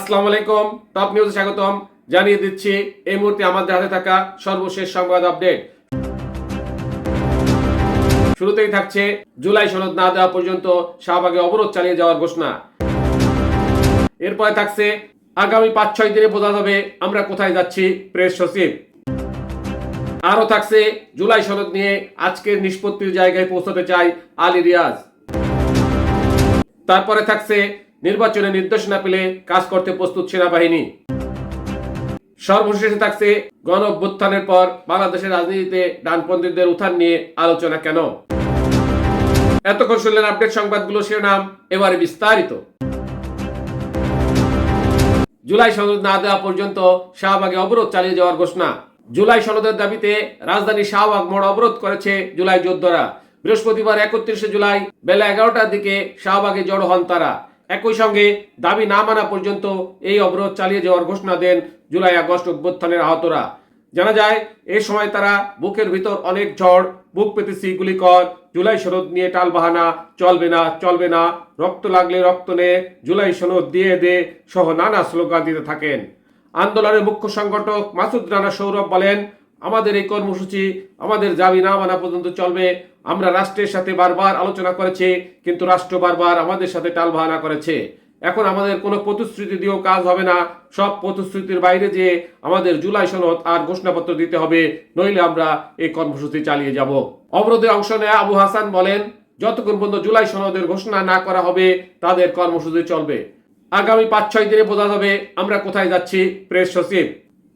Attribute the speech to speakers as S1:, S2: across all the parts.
S1: আসসালামু আলাইকুম। টপ নিউজে স্বাগতম। জানিয়ে দিচ্ছি এই মুহূর্তে আমাদের হাতে থাকা সর্বশেষ সংবাদ আপডেট। শুরুতেই থাকছে জুলাই সনদ না দেওয়া পর্যন্ত শাহবাগে অবরোধ চালিয়ে যাওয়ার ঘোষণা। এরপরে থাকছে আগামী ৫-৬ দিনে বোঝা যাবে আমরা কোথায় যাচ্ছি, প্রেস সচিব। আরও থাকছে জুলাই সনদ নিয়ে আজকের নিষ্পত্তির জায়গায় পৌঁছতে চায় আলী রিয়াজ। তারপরে থাকছে নির্বাচনে নির্দেশ না পেলে কাজ করতে প্রস্তুত সেনাবাহিনী। সর্বশেষে থাকছে গণ অভ্যুত্থানের পর বাংলাদেশের রাজনীতিতে ডানপন্থীদের উত্থান নিয়ে আলোচনা কেন। এতক্ষণ শুনলেন আপডেট সংবাদগুলো শিরোনাম, এবারে বিস্তারিত। জুলাই সনদ না দেওয়া পর্যন্ত শাহবাগে অবরোধ চালিয়ে যাওয়ার ঘোষণা। জুলাই সনদের দাবিতে রাজধানী শাহবাগ মোড় অবরোধ করেছে জুলাই যোদ্ধারা। বৃহস্পতিবার ৩১ জুলাই বেলা ১১টার দিকে শাহবাগে জড়ো হন তারা। একই সঙ্গে দাবি না মানা পর্যন্ত এই অবরোধ চালিয়ে যাওয়ার ঘোষণা দেন জুলাই আগস্ট অভ্যুত্থানের আহতরা। জানা যায় এই সময় তারা বুকের ভিতর অনেক ঝড়, বুক পেতেছি গুলি কর, জুলাই সনদ নিয়ে টালবাহানা, চলবে না চলবে না, রক্ত লাগলে রক্ত নে, জুলাই সনদ দিয়ে দে সহ নানা স্লোগান দিতে থাকেন। আন্দোলনের মুখ্য সংগঠক মাসুদ রানা সৌরভ বলেন, আমাদের এই কর্মসূচি আমাদের দাবি না মানা পর্যন্ত চলবে। আমরা রাষ্ট্রের সাথে বারবার আলোচনা করেছি, কিন্তু রাষ্ট্র বারবার আমাদের সাথে টালবাহানা করেছে। এখন আমাদের কোনো প্রতিশ্রুতি দিয়েও কাজ হবে না। সব প্রতিশ্রুতির বাইরে যে আমাদের জুলাই সনদ আর ঘোষণাপত্র দিতে হবে, নইলে আমরা এই কর্মসূচি চালিয়ে যাব। অবরোধে অংশ নেয় আবু হাসান বলেন, যতক্ষণ পর্যন্ত জুলাই সনদের ঘোষণা না করা হবে তাদের কর্মসূচি চলবে। আগামী ৫-৬ দিনে বোঝা যাবে আমরা কোথায় যাচ্ছি, প্রেস সচিব।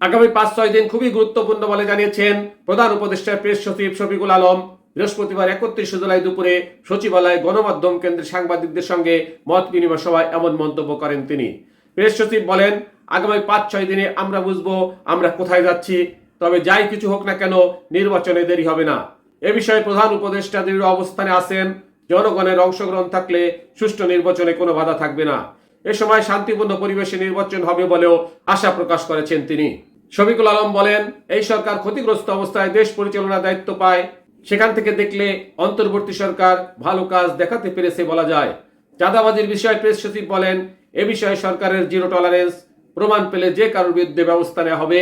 S1: আগামী ৫-৬ দিন খুবই গুরুত্বপূর্ণ বলে জানিয়েছেন প্রধান উপদেষ্টা প্রেস সচিব শফিকুল আলম। বৃহস্পতিবার ৩১ জুলাই দুপুরে সচিবালয়ে গণমাধ্যম কেন্দ্রের সাংবাদিকদের সঙ্গে মত বিনিময় সভায় এমন মন্তব্য করেন তিনি। প্রেস সচিব বলেন, আগামী ৫-৬ দিনে আমরা বুঝবো আমরা কোথায় যাচ্ছি। তবে যাই কিছু হোক না কেন, নির্বাচনে দেরি হবে না। এ বিষয়ে প্রধান উপদেষ্টা দৃঢ় অবস্থানে আছেন। জনগণের অংশগ্রহণ থাকলে সুষ্ঠু নির্বাচনে কোনো বাধা থাকবে না। এ সময় শান্তিপূর্ণ পরিবেশে নির্বাচন হবে বলেও আশা প্রকাশ করেছেন তিনি। শফিকুল আলম বলেন, এই সরকার ক্ষতিগ্রস্ত অবস্থায় দেশ পরিচালনার দায়িত্ব পায়। সেখান থেকে দেখলে অন্তর্বর্তী সরকার ভালো কাজ দেখাতে পেরেছে বলা যায়। চাঁদাবাজির বিষয়ে প্রেস সচিব বলেন, এ বিষয়ে সরকারের জিরো টলারেন্স, প্রমাণ পেলে যে কারোর বিরুদ্ধে ব্যবস্থা নেওয়া হবে।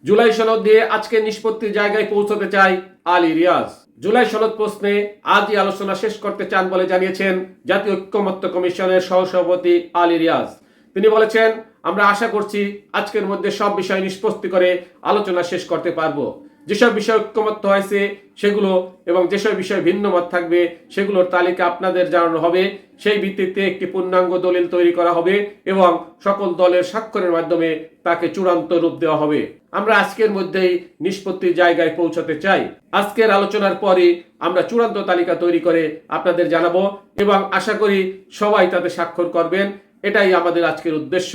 S1: জুলাই সনদ দিয়ে আজকে নিষ্পত্তির জায়গায় পৌঁছতে চায় আলী রিয়াজ। জুলাই সনদ প্রশ্নে আজই আলোচনা শেষ করতে চান বলে জানিয়েছেন জাতীয় ঐক্যমত্য কমিশনের সহসভাপতি আলী রিয়াজ। তিনি বলেছেন, আমরা আশা করছি আজকের মধ্যে সব বিষয় নিষ্পত্তি করে আলোচনা শেষ করতে পারবো। যেসব বিষয় ঐক্যমত্য হয়েছে সেগুলো এবং যেসব বিষয় ভিন্ন মত থাকবে সেগুলোর তালিকা আপনাদের জানানো হবে। সেই ভিত্তিতে একটি পূর্ণাঙ্গ দলিল তৈরি করা হবে এবং সকল দলের স্বাক্ষরের মাধ্যমে তাকে চূড়ান্ত রূপ দেওয়া হবে। আমরা আজকের মধ্যেই নিষ্পত্তির জায়গায় পৌঁছাতে চাই। আজকের আলোচনার পরে আমরা চূড়ান্ত তালিকা তৈরি করে আপনাদের জানাবো এবং আশা করি সবাই তাতে স্বাক্ষর করবেন। এটাই আমাদের আজকের উদ্দেশ্য,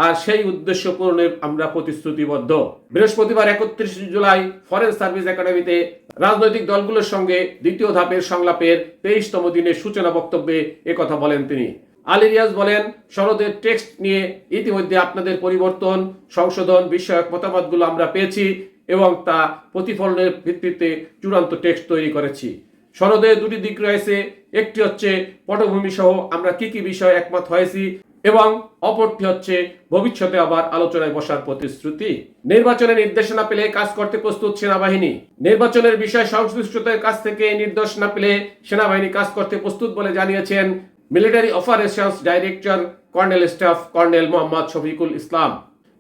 S1: আর সেই উদ্দেশ্য পূরণে আমরা প্রতিশ্রুতিবদ্ধ। বৃহস্পতিবার ৩১ জুলাই ফরেন সার্ভিস একাডেমিতে রাজনৈতিক দলগুলোর সঙ্গে দ্বিতীয় ধাপের সংলাপের ২৩তম দিনের সূচনা বক্তব্যে একথা বলেন তিনি। আলী রিয়াজ বলেন, সনদের টেক্সট নিয়ে ইতিমধ্যে আপনাদের পরিবর্তন, সংশোধন বিষয়ক মতামতগুলো আমরা পেয়েছি এবং তা প্রতিফলনের ভিত্তিতে চূড়ান্ত টেক্সট তৈরি করেছি। সনদে দুটি দিক রয়েছে, একটি হচ্ছে পটভূমি সহ আমরা কি কি বিষয়ে একমত হয়েছি এবং অপরটি হচ্ছে ভবিষ্যতে আবার আলোচনায় বসার প্রতিশ্রুতি। নির্বাচনের নির্দেশনা পেলে কাজ করতে প্রস্তুত সেনাবাহিনী। নির্বাচনের বিষয় সংশ্লিষ্টদের কাছ থেকে নির্দেশ না পেলে সেনাবাহিনী কাজ করতে প্রস্তুত বলে জানিয়েছেন military operations director colonel staff colonel Mohammad Shafiqul Islam.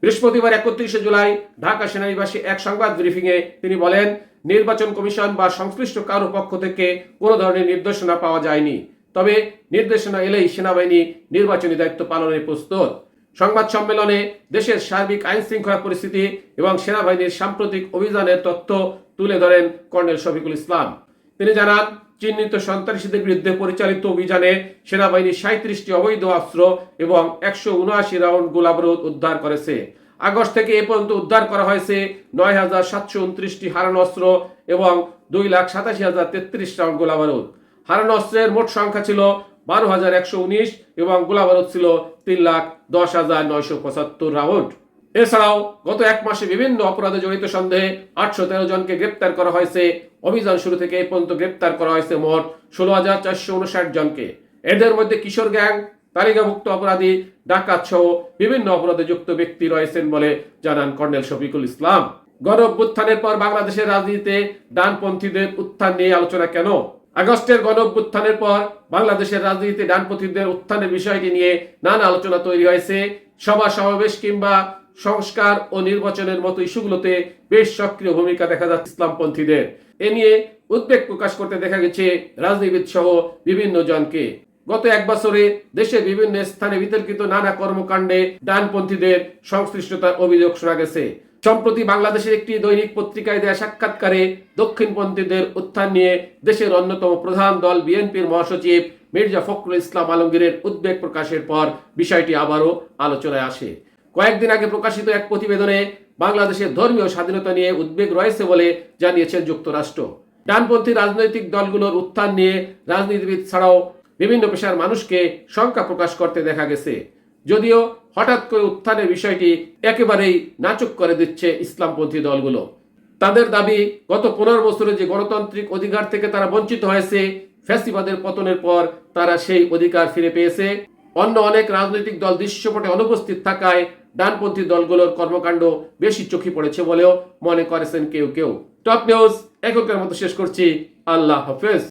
S1: বৃহস্পতিবার ৩১ জুলাই ঢাকা সেনানিবাসে এক সংবাদ ব্রিফিংয়ে তিনি বলেন, নির্বাচন কমিশন বা সংশ্লিষ্ট কারো পক্ষ থেকে কোনো ধরনের নির্দেশনা পাওয়া যায়নি। তবে নির্দেশনা এলেই সেনাবাহিনী নির্বাচনী দায়িত্ব পালনে প্রস্তুত। সংবাদ সম্মেলনে দেশের সার্বিক আইন শৃঙ্খলা পরিস্থিতি এবং সেনাবাহিনীর সাম্প্রতিক অভিযানের তথ্য তুলে ধরেন কর্নেল শফিকুল ইসলাম। তিনি জানান, চিহ্নিত সন্ত্রাসীদের বিরুদ্ধে পরিচালিত অভিযানে সেনাবাহিনী ৩৭টি অবৈধ অস্ত্র এবং ১৭৯ রাউন্ড গোলাবারুদ উদ্ধার করেছে। আগস্ট থেকে এ পর্যন্ত উদ্ধার করা হয়েছে ৯,৭২৯টি হারানো অস্ত্র এবং ২,৮৭,০৩৩ রাউন্ড গোলাবারুদ। হারানো অস্ত্রের মোট সংখ্যা ছিল ১২,১১৯ এবং গোলাবারুদ ছিল ৩,১০,৯৭৫ রাউন্ড। এছাড়াও গত এক মাসে বিভিন্ন অপরাধে জড়িত সন্দেহে ৮১৩ জনকে গ্রেপ্তার করা হয়েছে। অভিযান শুরু থেকে এই পর্যন্ত গ্রেপ্তার করা হয়েছে মোট ১৬,৪৫৯ জনকে। এদের মধ্যে কিশোর গ্যাং, তালিকাভুক্ত অপরাধী, ডাকাত সহ বিভিন্ন অপরাধে যুক্ত ব্যক্তি রয়েছেন বলে জানান কর্নেল শফিকুল ইসলাম। গণ অভ্যুত্থানের পর বাংলাদেশের রাজনীতিতে ডানপন্থীদের উত্থান নিয়ে আলোচনা কেন? আগস্টের গণ অভ্যুত্থানের পর বাংলাদেশের রাজনীতিতে ডানপন্থীদের উত্থানের বিষয়টি নিয়ে নানা আলোচনা তৈরি হয়েছে। সভা সমাবেশ কিংবা সংস্কার ও নির্বাচনের মতো ইস্যুগুলোতে বেশ সক্রিয় ভূমিকা দেখা যাচ্ছে ইসলামপন্থীদের। এ নিয়ে উদ্বেগ প্রকাশ করতে দেখা গেছে রাজনীতিবিদ সহ বিভিন্ন জনকে। গত এক বছরে দেশের বিভিন্ন স্থানে বিতর্কিত নানা কর্মকাণ্ডে ডানপন্থীদের সংশ্লিষ্টতার অভিযোগ শোনা গেছে। সম্প্রতি বাংলাদেশের একটি দৈনিক পত্রিকায় দেয়া সাক্ষাৎকারে দক্ষিণপন্থীদের উত্থান নিয়ে দেশের অন্যতম প্রধান দল বিএনপির মহাসচিব মির্জা ফখরুল ইসলাম আলমগীরের উদ্বেগ প্রকাশের পর বিষয়টি আবারও আলোচনায় আসে। কয়েকদিন আগে প্রকাশিত এক প্রতিবেদনে বাংলাদেশের ধর্মীয় স্বাধীনতা নিয়ে উদ্বেগ রয়েছে বলে জানিয়েছেন যুক্তরাষ্ট্র। ডানপন্থী রাজনৈতিক দলগুলোর উত্থান নিয়ে রাজনীতিবিদ ছাড়াও বিভিন্ন পেশার মানুষকে শঙ্কা প্রকাশ করতে দেখা গেছে। যদিও হঠাৎ করে উত্থানের বিষয়টি একেবারেই নাচুক করে দিচ্ছে ইসলামপন্থী দলগুলো। তাদের দাবি, গত 15 বছরে যে গণতান্ত্রিক অধিকার থেকে তারা বঞ্চিত হয়েছে, ফ্যাসিবাদের পতনের পর তারা সেই অধিকার ফিরে পেয়েছে। অন্য অনেক রাজনৈতিক দল দৃশ্যপটে অনুপস্থিত থাকায় ডানপন্থী দলগুলোর কর্মকাণ্ড বেশি চোখে পড়েছে বলেও মনে করেছেন কেউ কেউ। টপ নিউজ এখনকার মতো শেষ করছি। আল্লাহ হাফেজ।